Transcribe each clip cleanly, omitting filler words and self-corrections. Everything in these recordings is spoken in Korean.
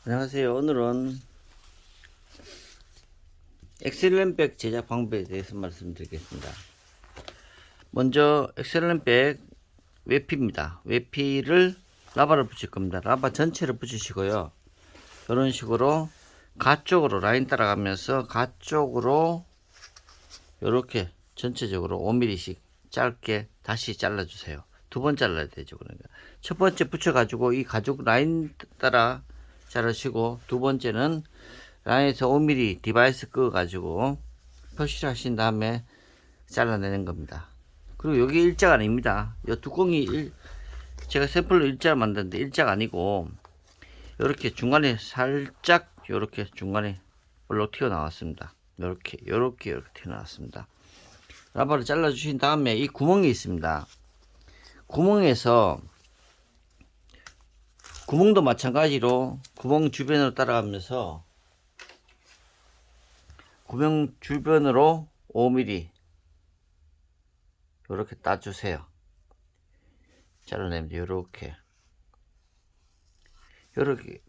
안녕하세요. 오늘은 엑셀런백 제작 방법에 대해서 말씀드리겠습니다. 먼저 엑셀런백 외피입니다. 외피를 라바를 붙일 겁니다. 라바 전체를 붙이시고요. 이런 식으로 가쪽으로 라인 따라가면서 가쪽으로 이렇게 전체적으로 5mm씩 짧게 다시 잘라주세요. 두 번 잘라야 되죠. 그러니까 첫 번째 붙여가지고 이 가죽 라인 따라 자르시고, 두 번째는 라인에서 5mm 디바이스 끄 가지고 표시를 하신 다음에 잘라내는 겁니다. 그리고 여기 일자가 아닙니다. 이 뚜껑이 제가 샘플로 일자를 만드는데 일자가 아니고 이렇게 중간에 살짝 이렇게 중간에 볼록 튀어나왔습니다. 이렇게 튀어나왔습니다. 라바를 잘라 주신 다음에 이 구멍이 있습니다. 구멍에서 구멍도 마찬가지로 구멍 주변으로 따라가면서 구멍 주변으로 5mm 이렇게 따주세요. 잘라내면 이렇게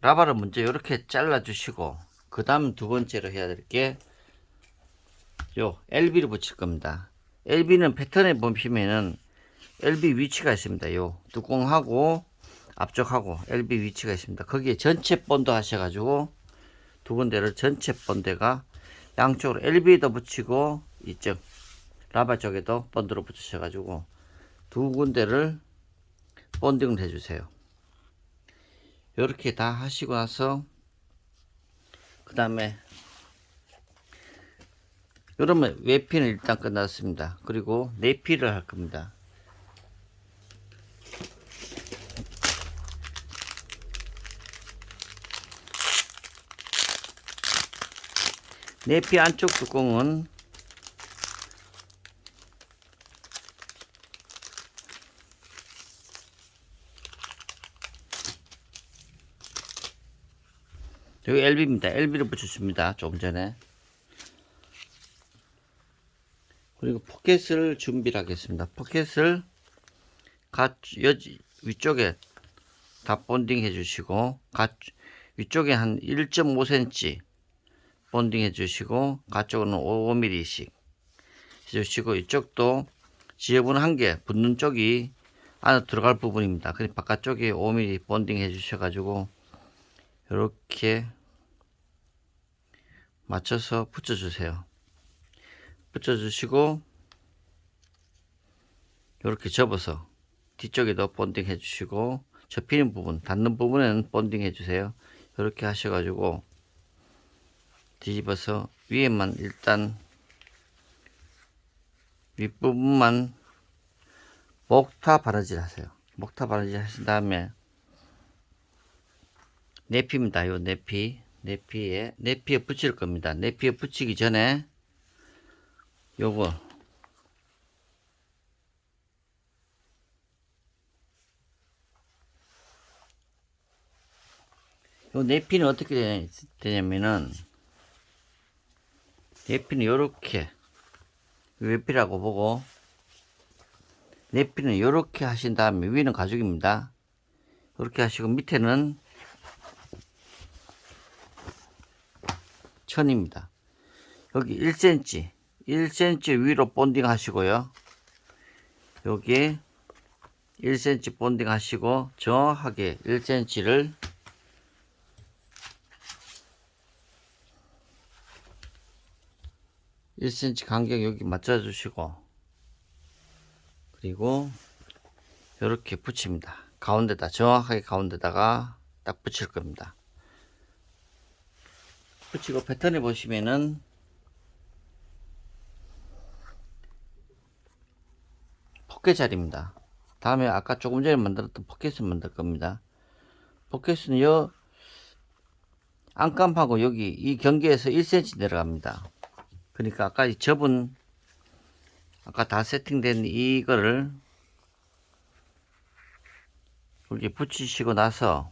라바를 먼저 이렇게 잘라 주시고, 그 다음 두 번째로 해야 될 게 요 LB를 붙일 겁니다. LB는 패턴에 보시면은 LB 위치가 있습니다. 요 뚜껑하고 앞쪽하고 LB 위치가 있습니다. 거기에 전체 본드 하셔가지고 두 군데를 전체 본드가 양쪽으로 LB에도 붙이고 이쪽 라바 쪽에도 본드로 붙이셔가지고 두 군데를 본딩을 해주세요. 이렇게 다 하시고 나서 그 다음에 이러면 외피는 일단 끝났습니다. 그리고 내피를 할 겁니다. 내피 안쪽 뚜껑은 여기 LB입니다. LB를 붙여줍니다. 조금 전에. 그리고 포켓을 준비를 하겠습니다. 포켓을 위쪽에 다 본딩 해주시고, 위쪽에 한 1.5cm 본딩 해주시고, 가쪽은 5mm씩 해주시고, 이쪽도 지저분 한 개 붙는 쪽이 안에 들어갈 부분입니다. 그래서 바깥쪽에 5mm 본딩 해주셔가지고 이렇게 맞춰서 붙여주세요. 붙여주시고 이렇게 접어서 뒤쪽에도 본딩 해주시고, 접히는 부분, 닿는 부분에는 본딩 해주세요. 이렇게 하셔가지고 뒤집어서 위에만 일단 윗부분만 목타 바느질 하세요. 목타 바느질 하신 다음에 내피입니다. 요 내피에 붙일 겁니다. 내피에 붙이기 전에 요거 요 내피는 어떻게 되냐면은, 내피는 요렇게 외피라고 보고, 내피는 요렇게 하신 다음에 위는 가죽입니다. 이렇게 하시고 밑에는 천입니다. 여기 1cm 위로 본딩 하시고요. 여기 1cm 본딩 하시고 정확하게 1cm를 간격 여기 맞춰 주시고, 그리고 이렇게 붙입니다. 가운데다, 정확하게 가운데다가 딱 붙일 겁니다. 붙이고 패턴을 보시면은 포켓 자리입니다. 다음에 아까 조금 전에 만들었던 포켓을 만들 겁니다. 포켓은 요 안감하고 여기 이 경계에서 1cm 내려갑니다. 그러니까 아까 접은, 아까 다 세팅된 이거를 이렇게 붙이시고 나서,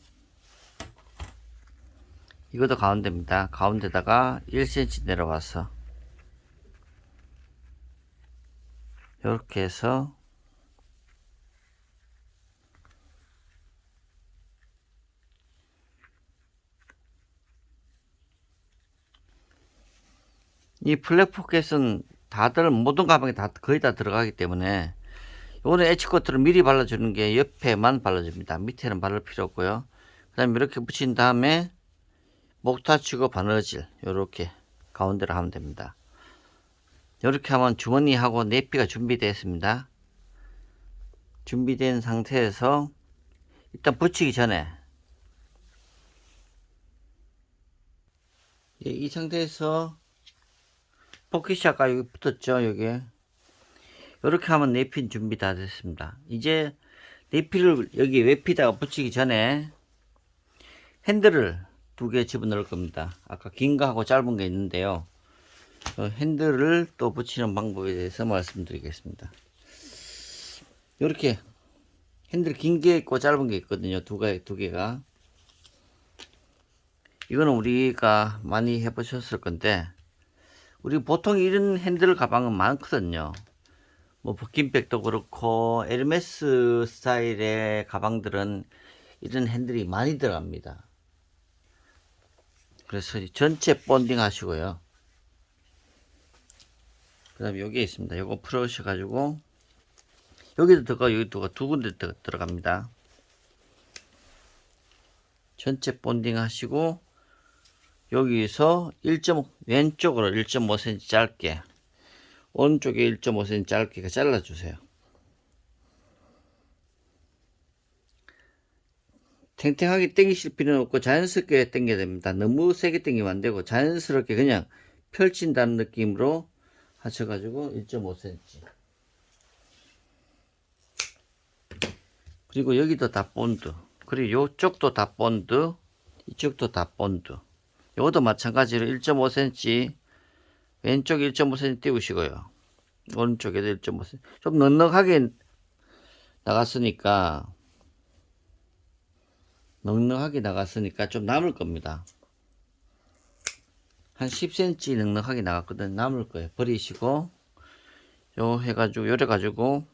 이것도 가운데입니다. 가운데다가 1cm 내려와서 이렇게 해서 이 플랫 포켓은 다들 모든 가방에 다 거의 다 들어가기 때문에 요거는 H코트를 미리 발라주는 게 옆에만 발라줍니다. 밑에는 바를 필요 없고요. 그 다음에 이렇게 붙인 다음에 목타치고 바느질 요렇게 가운데로 하면 됩니다. 이렇게 하면 주머니하고 내피가 준비되어 있습니다. 준비된 상태에서 일단 붙이기 전에 이 상태에서 포켓이 아까 여기 붙었죠. 여기 이렇게 하면 내핀 준비 다 됐습니다. 이제 내피를 여기 외피다가 붙이기 전에 핸들을 2개 집어넣을 겁니다. 아까 긴 거하고 짧은 게 있는데요. 핸들을 또 붙이는 방법에 대해서 말씀드리겠습니다. 이렇게 핸들 긴 게 있고 짧은 게 있거든요. 두 개가. 이거는 우리가 많이 해보셨을 건데, 우리 보통 이런 핸들 가방은 많거든요. 뭐 버킨백도 그렇고 에르메스 스타일의 가방들은 이런 핸들이 많이 들어갑니다. 그래서 전체 본딩 하시고요. 그 다음에 여기에 있습니다. 요거 풀으셔가지고 여기도 들어가, 여기도 두 군데 들어갑니다. 전체 본딩 하시고 여기서 왼쪽으로 1.5cm 짧게, 오른쪽에 1.5cm 짧게 잘라주세요. 탱탱하게 당기실 필요는 없고 자연스럽게 당겨야 됩니다. 너무 세게 당기면 안 되고 자연스럽게 그냥 펼친다는 느낌으로 하셔가지고 1.5cm. 그리고 여기도 다 본드, 그리고 요쪽도 다 본드, 이쪽도 다 본드. 요것도 마찬가지로 1.5cm, 왼쪽 1.5cm 띄우시고요. 오른쪽에도 1.5cm. 좀 넉넉하게 나갔으니까 좀 남을 겁니다. 한 10cm 넉넉하게 나갔거든. 남을 거예요. 버리시고 요 해가지고 요래가지고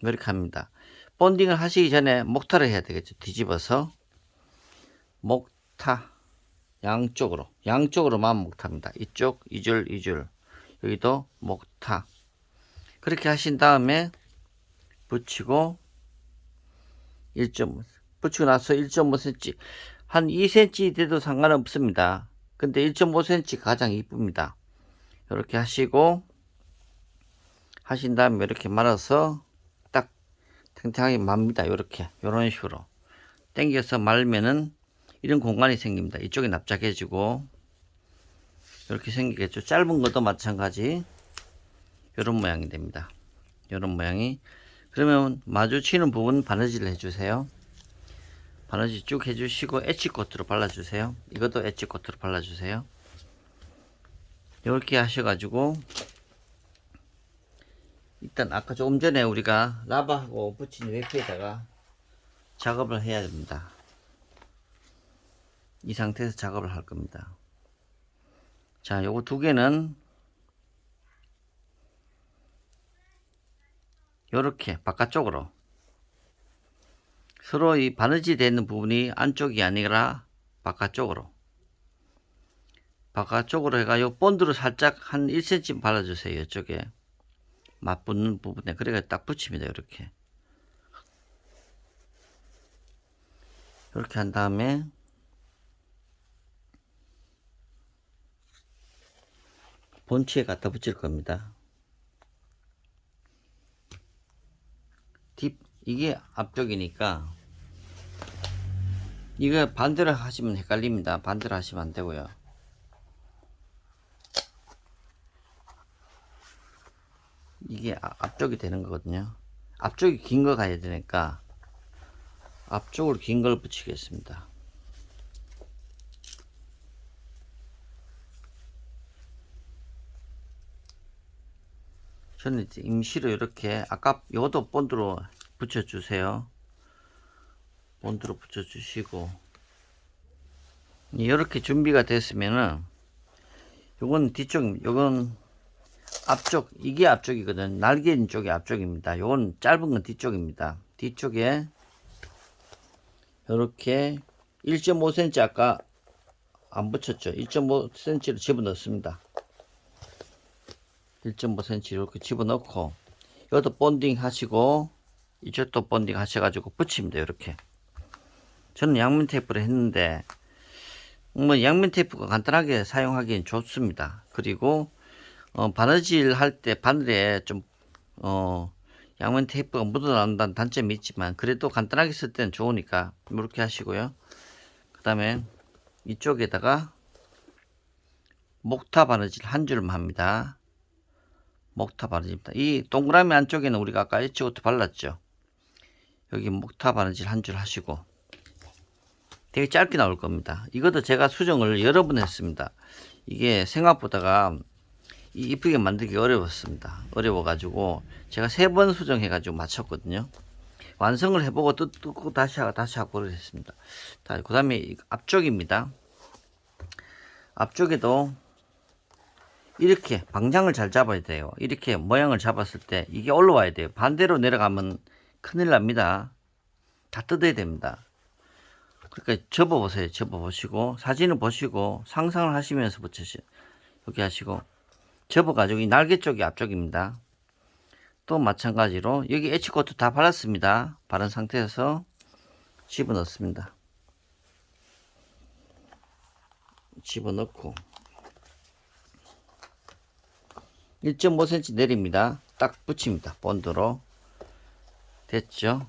이렇게 합니다. 본딩을 하시기 전에 목타를 해야 되겠죠. 뒤집어서 목타 양쪽으로만 목타입니다. 이쪽 2줄 여기도 목타. 그렇게 하신 다음에 붙이고 붙이고 나서 1.5cm 한 2cm 돼도 상관없습니다. 근데 1.5cm 가장 이쁩니다. 이렇게 하시고 하신 다음에 이렇게 말아서 딱 탱탱하게 맙니다. 이렇게 이런 식으로 당겨서 말면은 이런 공간이 생깁니다. 이쪽이 납작해지고 이렇게 생기겠죠. 짧은 것도 마찬가지 이런 모양이 됩니다. 이런 모양이. 그러면 마주치는 부분 바느질을 해주세요. 바느질 쭉 해주시고 엣지코트로 발라주세요. 이것도 엣지코트로 발라주세요. 이렇게 하셔가지고 일단 아까 조금 전에 우리가 라바하고 붙인 웨프에다가 작업을 해야 됩니다. 이 상태에서 작업을 할 겁니다. 자, 요거 2개는 요렇게 바깥쪽으로, 서로 이 바느질 되는 부분이 안쪽이 아니라 바깥쪽으로 해가 요 본드로 살짝 한 1cm 발라주세요. 이쪽에 맞붙는 부분에. 그래가 딱 붙입니다. 이렇게 한 다음에 본체에 갖다 붙일 겁니다. 이게 앞쪽이니까 이거 반대로 하시면 헷갈립니다. 반대로 하시면 안 되고요. 이게 앞쪽이 되는 거거든요. 앞쪽이 긴 거 가야 되니까 앞쪽으로 긴 걸 붙이겠습니다. 저는 이제 임시로 이렇게 아까 요것도 본드로 붙여주세요. 본드로 붙여주시고 이렇게 준비가 됐으면은 요건 뒤쪽, 요건 앞쪽, 이게 앞쪽이거든. 날개인 쪽이 앞쪽입니다. 요건 짧은 건 뒤쪽입니다. 뒤쪽에 이렇게 1.5cm 아까 안 붙였죠. 1.5cm로 집어넣습니다. 1.5cm 이렇게 집어넣고, 이것도 본딩 하시고 이쪽도 본딩 하셔가지고 붙이면 돼요. 이렇게. 저는 양면 테이프를 했는데 뭐 양면 테이프가 간단하게 사용하기엔 좋습니다. 그리고 바느질 할 때 바늘에 좀 양면 테이프가 묻어나온다는 단점이 있지만 그래도 간단하게 쓸 때는 좋으니까 이렇게 하시고요. 그 다음에 이쪽에다가 목타 바느질 한 줄만 합니다. 목타 바느질입니다. 이 동그라미 안쪽에는 우리가 아까 이쪽부터 발랐죠. 여기 목타 바느질 한 줄 하시고, 되게 짧게 나올 겁니다. 이것도 제가 수정을 여러 번 했습니다. 이게 생각보다가 이쁘게 만들기 어려웠습니다. 어려워가지고 제가 3번 수정해가지고 맞췄거든요. 완성을 해보고 뜯고 다시 하고 그랬습니다. 그 다음에 앞쪽입니다. 앞쪽에도 이렇게 방향을 잘 잡아야 돼요. 이렇게 모양을 잡았을 때 이게 올라와야 돼요. 반대로 내려가면 큰일 납니다. 다 뜯어야 됩니다. 그러니까 접어보세요. 접어보시고 사진을 보시고 상상을 하시면서 붙이시 여기 하시고 접어가지고 이 날개 쪽이 앞쪽입니다. 또 마찬가지로 여기 H코트 다 발랐습니다. 바른 상태에서 집어넣습니다. 집어넣고 1.5cm 내립니다. 딱 붙입니다. 본드로. 됐죠?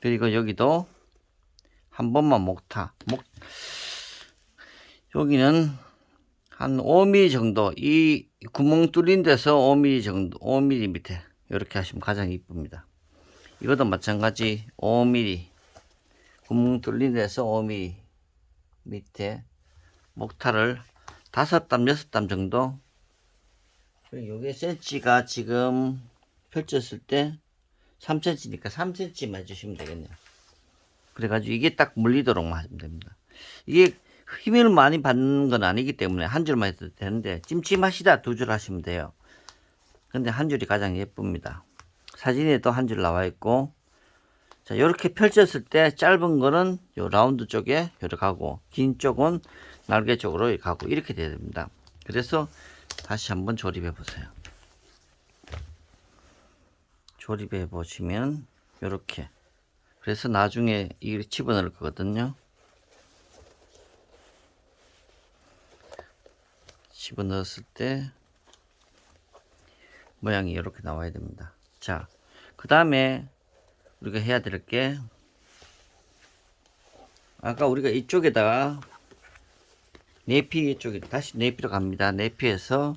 그리고 여기도 한 번만 목타. 여기는 한 5mm 정도, 이 구멍 뚫린 데서 5mm 정도, 5mm 밑에 이렇게 하시면 가장 이쁩니다. 이것도 마찬가지 5mm 구멍 뚫린 데서 5mm 밑에 목타를 5땀 6땀 정도. 요게 센치가 지금 펼쳤을 때 3cm니까 3cm만 해주시면 되겠네요. 그래가지고 이게 딱 물리도록만 하시면 됩니다. 이게 힘을 많이 받는 건 아니기 때문에 한 줄만 해도 되는데 찜찜하시다 2줄 하시면 돼요. 근데 한 줄이 가장 예쁩니다. 사진에도 한 줄 나와 있고, 자, 이렇게 펼쳤을 때 짧은 거는 요 라운드 쪽에 이렇게 가고 긴 쪽은 날개 쪽으로 이렇게 가고 이렇게 돼야 됩니다. 그래서 다시 한번 조립해 보세요. 조립해 보시면 이렇게, 그래서 나중에 이 집어넣을 거거든요. 집어넣었을 때 모양이 이렇게 나와야 됩니다. 자, 그 다음에 우리가 해야 될 게, 아까 우리가 이쪽에다가 내피 쪽에 다시 내피로 갑니다. 내피에서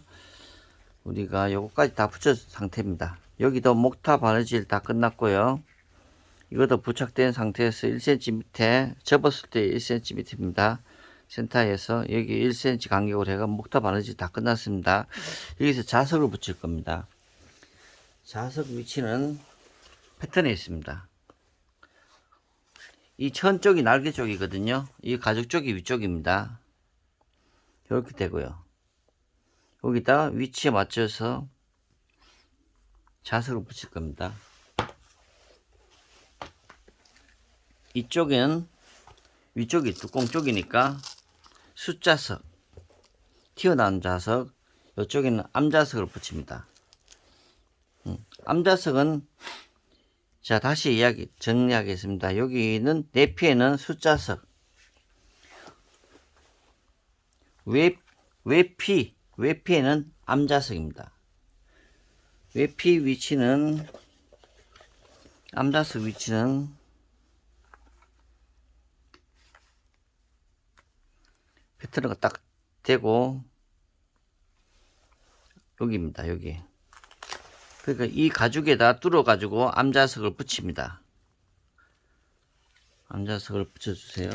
우리가 요거까지 다 붙여 상태입니다. 여기도 목타 바느질 다 끝났고요. 이것도 부착된 상태에서 1cm 밑에 접었을 때 1cm 밑입니다. 센터에서 여기 1cm 간격으로 해가 목타 바느질 다 끝났습니다. 여기서 자석을 붙일 겁니다. 자석 위치는 패턴에 있습니다. 이 천 쪽이 날개 쪽이거든요. 이 가죽 쪽이 위쪽입니다. 이렇게 되고요. 여기다 위치에 맞춰서 자석을 붙일 겁니다. 이쪽은 위쪽이 뚜껑 쪽이니까 숫자석, 튀어나온 자석, 이쪽에는 암자석을 붙입니다. 암자석은, 자, 다시 정리하겠습니다. 여기는 내피에는 숫자석, 외피에는 암자석입니다. 외피 위치는, 암자석 위치는 패턴가 딱 되고 여기입니다. 여기. 그러니까 이 가죽에다 뚫어 가지고 암자석을 붙입니다. 암자석을 붙여 주세요.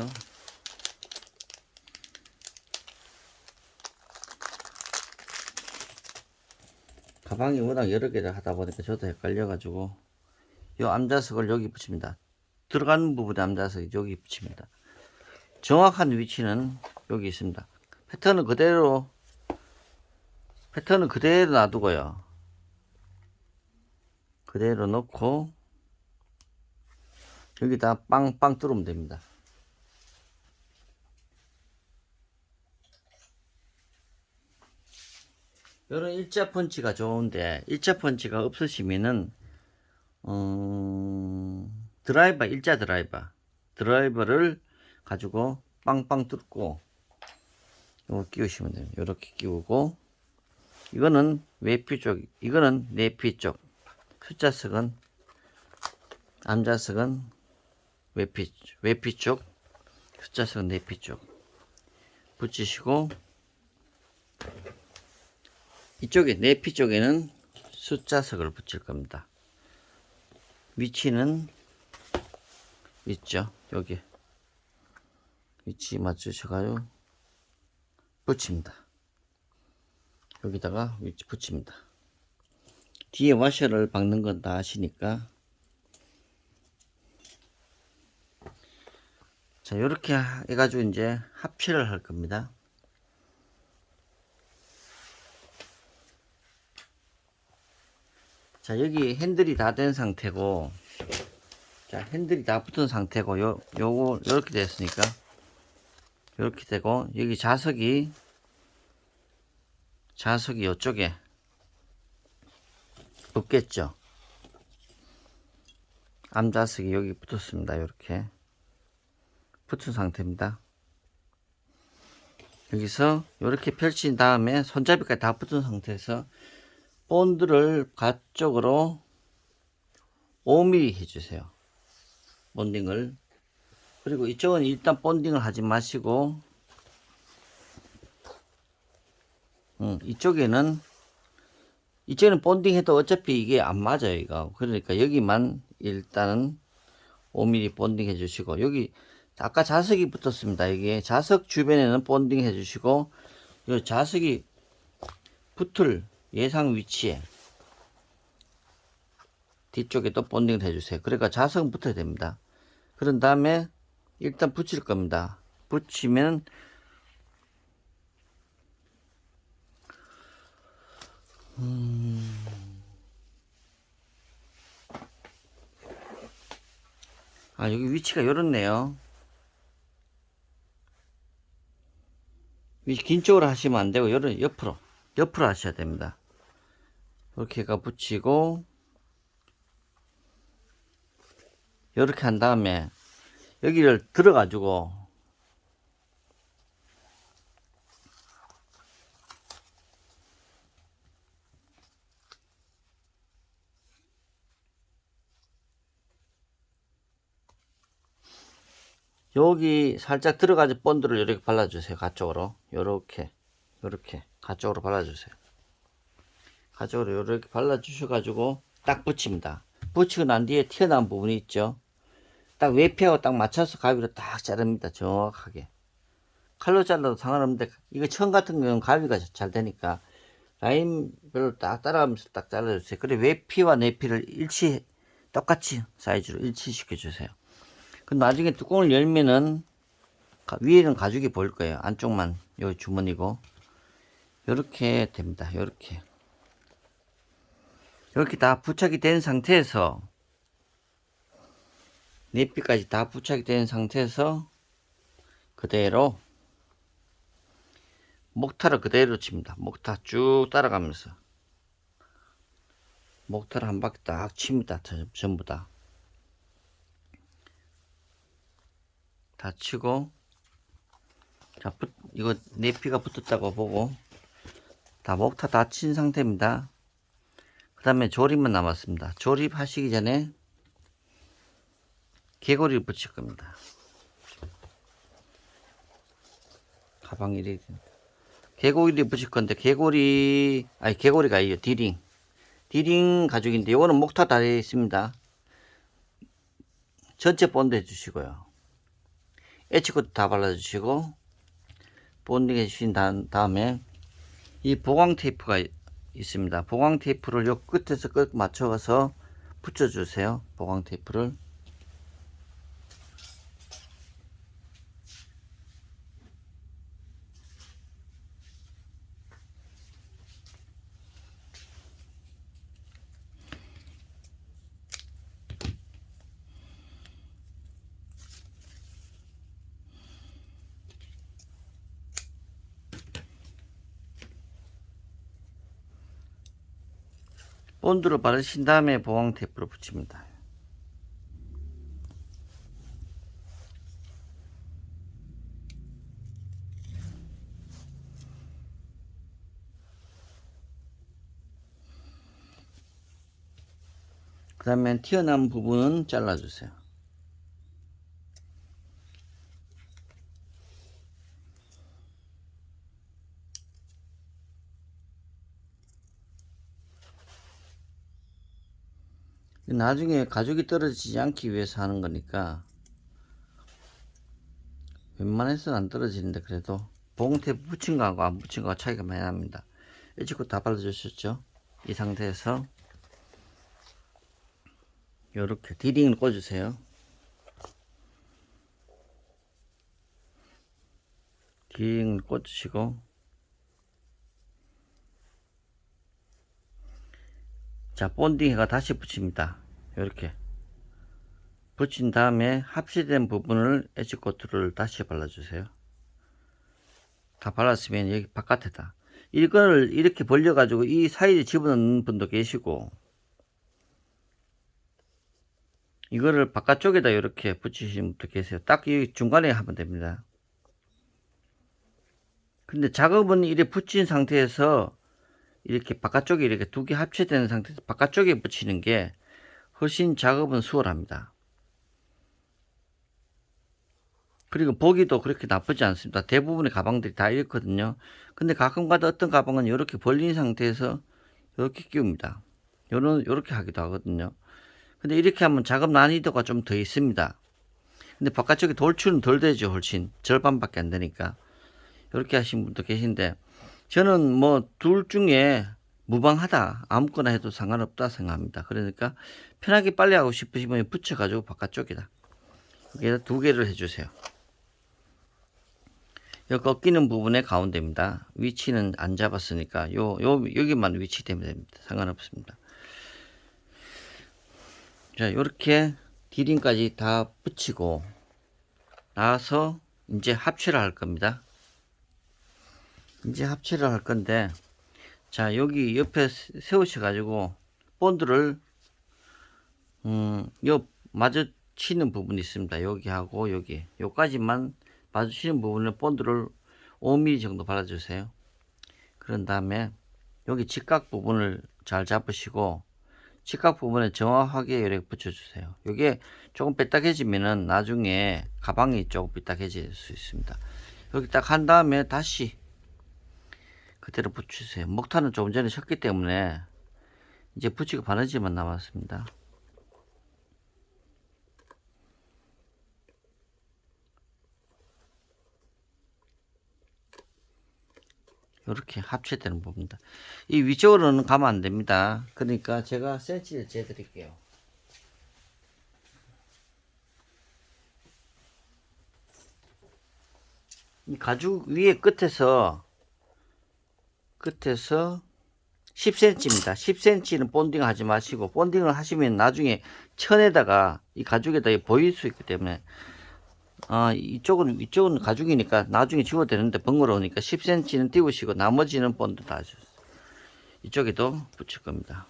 가방이 워낙 여러 개를 하다 보니까 저도 헷갈려 가지고 이 암자석을 여기 붙입니다. 들어가는 부분에 암자석이 여기 붙입니다. 정확한 위치는 여기 있습니다. 패턴은 그대로 놔두고요. 그대로 놓고 여기다 빵빵 뚫으면 됩니다. 요런 일자 펀치가 좋은데 일자 펀치가 없으시면은 드라이버, 일자 드라이버를 가지고 빵빵 뚫고 요거 끼우시면 돼요. 요렇게 끼우고, 이거는 외피 쪽, 이거는 내피 쪽, 숫자석은, 암자석은 외피 쪽, 숫자석은 내피 쪽 붙이시고, 이쪽에 내피 쪽에는 숫자석을 붙일 겁니다. 위치는 있죠. 여기 위치 맞추셔가지고 붙입니다. 여기다가 위치 붙입니다. 뒤에 와셔를 박는 건 다 아시니까. 자, 요렇게 해가지고 이제 합체를 할 겁니다. 자, 여기 핸들이 다 된 상태고, 자, 핸들이 다 붙은 상태고, 요거 요렇게 됐으니까 요렇게 되고, 여기 자석이 요쪽에 붙겠죠. 암자석이 여기 붙었습니다. 요렇게 붙은 상태입니다. 여기서 요렇게 펼친 다음에 손잡이까지 다 붙은 상태에서 본드를 가쪽으로 5mm 해주세요. 본딩을. 그리고 이쪽은 일단 본딩을 하지 마시고, 이쪽에는 본딩 해도 어차피 이게 안 맞아요, 이거. 그러니까 여기만 일단은 5mm 본딩 해주시고, 여기 아까 자석이 붙었습니다. 이게 자석 주변에는 본딩 해주시고, 이 자석이 붙을 예상 위치에 뒤쪽에 또 본딩을 해주세요. 그러니까 자석은 붙어야 됩니다. 그런 다음에 일단 붙일 겁니다. 붙이면 여기 위치가 요렇네요. 긴 쪽으로 하시면 안 되고 요런 옆으로 하셔야 됩니다. 이렇게가 붙이고, 이렇게 한 다음에 여기를 들어 가지고 여기 살짝 들어가지 본드를 이렇게 발라주세요. 가쪽으로 요렇게 가쪽으로 발라주세요. 가쪽으로 이렇게 발라주셔 가지고 딱 붙입니다. 붙이고 난 뒤에 튀어나온 부분이 있죠. 딱 외피하고 딱 맞춰서 가위로 딱 자릅니다. 정확하게. 칼로 잘라도 상관없는데, 이거 천 같은 경우는 가위가 잘 되니까 라인별로 딱 따라가면서 딱 잘라주세요. 그리고 외피와 내피를 똑같이 사이즈로 일치시켜 주세요. 그럼 나중에 뚜껑을 열면은 위에는 가죽이 보일 거예요. 안쪽만 여기 주머니고, 이렇게 됩니다. 이렇게 다 부착이 된 상태에서, 내피까지 다 부착이 된 상태에서 그대로 목타를 그대로 칩니다. 목타 쭉 따라가면서 목타를 한 바퀴 딱 칩니다. 전부 다 치고, 자, 이거 내피가 붙었다고 보고 다 목타 다 친 상태입니다. 그 다음에 조립만 남았습니다. 조립하시기 전에 개고리를 붙일 겁니다. 가방 이래 개고리 붙일 건데, 개고리가 아니에요. 디링 가죽인데, 요거는 목타 다 되어 있습니다. 전체 본드 해주시고요. H코트 다 발라주시고, 본딩 해주신 다음에 이 보강 테이프가 있습니다. 보강 테이프를 요 끝에서 끝 맞춰서 붙여주세요. 보강 테이프를. 본드를 바르신 다음에 보강 테이프를 붙입니다. 그 다음에 튀어나온 부분은 잘라주세요. 나중에 가죽이 떨어지지 않기 위해서 하는 거니까 웬만해서는 안 떨어지는데 그래도 보공테이프 붙인 거하고 안 붙인 거가 차이가 많이 납니다. 에지코 다 발라주셨죠? 이 상태에서 이렇게 디링을 꽂으세요. 디링을 꽂으시고, 자, 본딩해가 다시 붙입니다. 이렇게 붙인 다음에 합체된 부분을 엣지코트를 다시 발라주세요. 다 발랐으면 여기 바깥에다, 이걸 이렇게 벌려 가지고 이 사이에 집어넣는 분도 계시고, 이거를 바깥쪽에다 이렇게 붙이시는 분도 계세요. 딱 이 중간에 하면 됩니다. 근데 작업은 이렇게 붙인 상태에서 이렇게 바깥쪽에 이렇게 두 개 합체되는 상태에서 바깥쪽에 붙이는 게 훨씬 작업은 수월합니다. 그리고 보기도 그렇게 나쁘지 않습니다. 대부분의 가방들이 다 이렇거든요. 근데 가끔가다 어떤 가방은 이렇게 벌린 상태에서 이렇게 끼웁니다. 요렇게 하기도 하거든요. 근데 이렇게 하면 작업 난이도가 좀 더 있습니다. 근데 바깥쪽에 돌출은 덜 되죠. 훨씬 절반밖에 안 되니까. 이렇게 하신 분도 계신데, 저는 뭐 둘 중에 무방하다, 아무거나 해도 상관없다 생각합니다. 그러니까 편하게 빨리 하고 싶으시면 붙여가지고 바깥쪽에다 여기다 두 개를 해주세요. 요 꺾이는 부분의 가운데입니다. 위치는 안 잡았으니까 여기만 위치되면 됩니다. 상관없습니다. 자, 요렇게 디링까지 다 붙이고 나서 이제 합체를 할 겁니다. 이제 합체를 할 건데, 자, 여기 옆에 세우셔 가지고 본드를 요 마주치는 부분이 있습니다. 여기하고 여기 요까지만 마주치는 부분에 본드를 5mm 정도 발라주세요. 그런 다음에 여기 직각 부분을 잘 잡으시고 직각 부분에 정확하게 이렇게 붙여주세요. 이게 조금 삐딱해지면은 나중에 가방이 조금 삐딱해질 수 있습니다. 여기 딱 한 다음에 다시 그대로 붙이세요. 목탄은 조금 전에 쳤기 때문에 이제 붙이고 바느질만 남았습니다. 이렇게 합체되는 부분입니다. 이 위쪽으로는 가면 안 됩니다. 그러니까 제가 센치를 재 드릴게요. 이 가죽 위에 끝에서 10cm입니다. 10cm는 본딩 하지 마시고, 본딩을 하시면 나중에 천에다가 이 가죽에다 보일 수 있기 때문에, 이쪽은 가죽이니까 나중에 지워도 되는데 번거로우니까 10cm는 띄우시고 나머지는 본드 다 하셨어요. 이쪽에도 붙일 겁니다.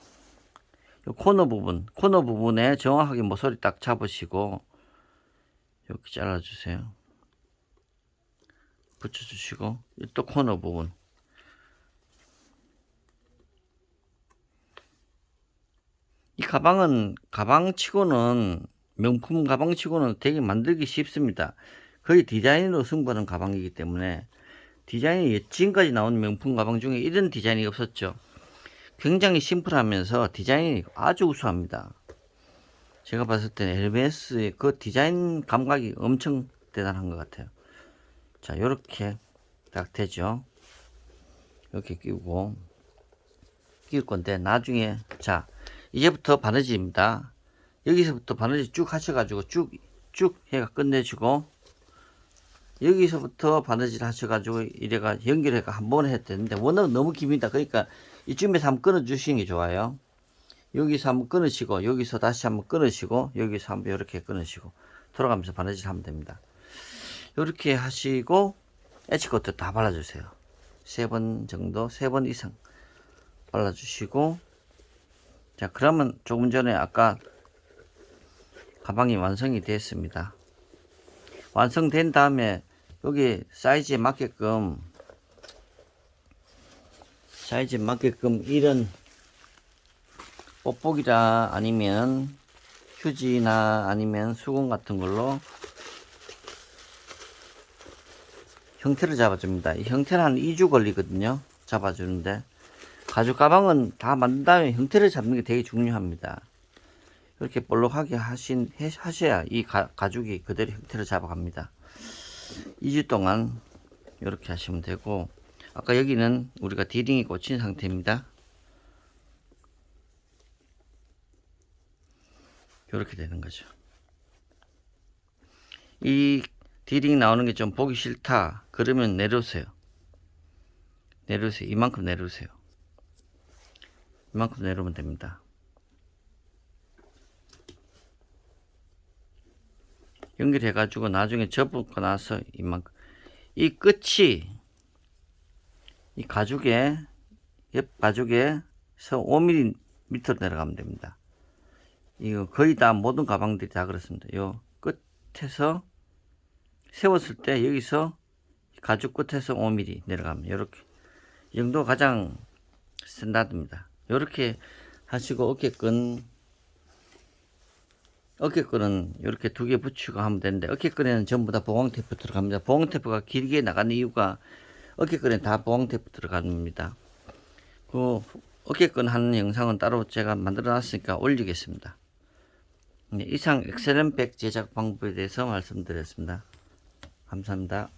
요 코너 부분에 정확하게 모서리 딱 잡으시고 이렇게 잘라주세요. 붙여주시고, 또 코너 부분, 이 가방치고는 명품 가방치고는 되게 만들기 쉽습니다. 거의 디자인으로 승부하는 가방이기 때문에, 디자인이 지금까지 나온 명품 가방 중에 이런 디자인이 없었죠. 굉장히 심플하면서 디자인이 아주 우수합니다. 제가 봤을 때는 에르메스의 그 디자인 감각이 엄청 대단한 것 같아요. 자, 요렇게 딱 되죠. 이렇게 끼울 건데, 나중에, 자, 이제부터 바느질입니다. 여기서부터 바느질 쭉 하셔가지고 쭉 해가 끝내주고, 여기서부터 바느질 하셔가지고 이래가 연결해가 한번 해야 되는데 워낙 너무 깁니다. 그러니까 이쯤에서 한번 끊어 주시는 게 좋아요. 여기서 한번 끊으시고, 여기서 다시 한번 끊으시고, 여기서 한번 이렇게 끊으시고 돌아가면서 바느질 하면 됩니다. 이렇게 하시고 엣지코트 다 발라주세요. 3번 정도, 3번 이상 발라주시고, 자, 그러면 조금 전에 아까 가방이 완성이 됐습니다. 완성된 다음에 여기 사이즈에 맞게끔 이런 뽁뽁이라 아니면 휴지나 아니면 수건 같은 걸로 형태를 잡아줍니다. 이 형태는 한 2주 걸리거든요. 잡아주는데 가죽 가방은 다 만든 다음에 형태를 잡는 게 되게 중요합니다. 이렇게 볼록하게 하셔야 이 가죽이 그대로 형태를 잡아갑니다. 2주 동안 이렇게 하시면 되고, 아까 여기는 우리가 디링이 꽂힌 상태입니다. 이렇게 되는 거죠. 이 디링 나오는 게 좀 보기 싫다 그러면 내려오세요. 이만큼 내려오세요. 이만큼 내려오면 됩니다. 연결해 가지고 나중에 접고 나서 이만큼, 이 끝이 이 가죽에, 옆 가죽에서 5mm 밑으로 내려가면 됩니다. 이거 거의 다 모든 가방들이 다 그렇습니다. 요 끝에서 세웠을 때 여기서 가죽 끝에서 5mm 내려가면 이렇게, 이 정도가 가장 스탠다드입니다. 이렇게 하시고 어깨끈은 이렇게 2개 붙이고 하면 되는데, 어깨끈에는 전부 다 보강 테이프 들어갑니다. 보강 테이프가 길게 나가는 이유가 어깨끈에 다 보강 테이프 들어갑니다. 그 어깨끈 하는 영상은 따로 제가 만들어 놨으니까 올리겠습니다. 이상 엑셀런백 제작 방법에 대해서 말씀드렸습니다. 감사합니다.